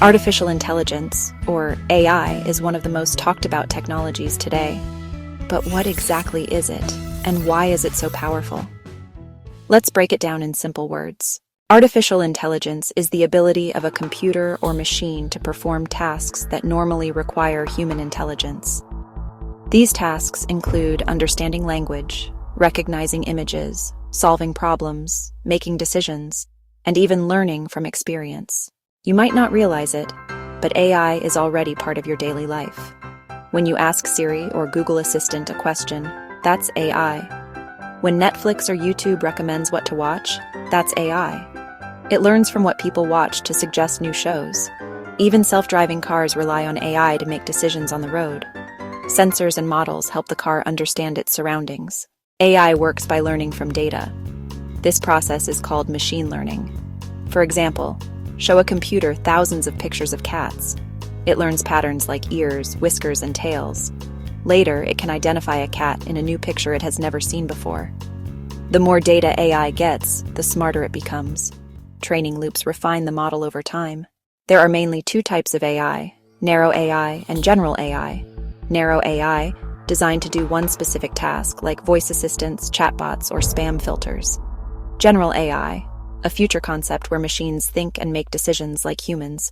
Artificial intelligence, or AI, is one of the most talked about technologies today. But what exactly is it, and why is it so powerful? Let's break it down in simple words. Artificial intelligence is the ability of a computer or machine to perform tasks that normally require human intelligence. These tasks include understanding language, recognizing images, solving problems, making decisions, and even learning from experience. You might not realize it, but AI is already part of your daily life. When you ask Siri or Google Assistant a question, that's AI. When Netflix or YouTube recommends what to watch, that's AI. It learns from what people watch to suggest new shows. Even self-driving cars rely on AI to make decisions on the road. Sensors and models help the car understand its surroundings. AI works by learning from data. This process is called machine learning. For example, show a computer thousands of pictures of cats. It learns patterns like ears, whiskers, and tails. Later, it can identify a cat in a new picture it has never seen before. The more data AI gets, the smarter it becomes. Training loops refine the model over time. There are mainly two types of AI, narrow AI and general AI. Narrow AI, designed to do one specific task, like voice assistants, chatbots, or spam filters. General AI, a future concept where machines think and make decisions like humans.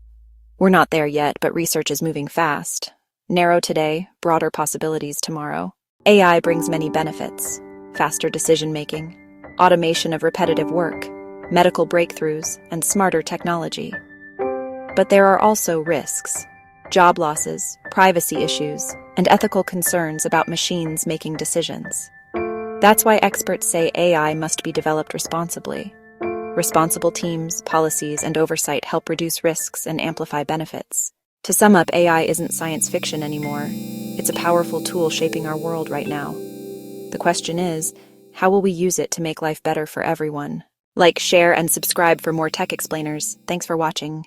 We're not there yet, but research is moving fast. Narrow today, broader possibilities tomorrow. AI brings many benefits: faster decision-making, automation of repetitive work, medical breakthroughs, and smarter technology. But there are also risks: job losses, privacy issues, and ethical concerns about machines making decisions. That's why experts say AI must be developed responsibly. Responsible teams, policies, and oversight help reduce risks and amplify benefits. To sum up, AI isn't science fiction anymore. It's a powerful tool shaping our world right now. The question is, how will we use it to make life better for everyone? Like, share, and subscribe for more tech explainers. Thanks for watching.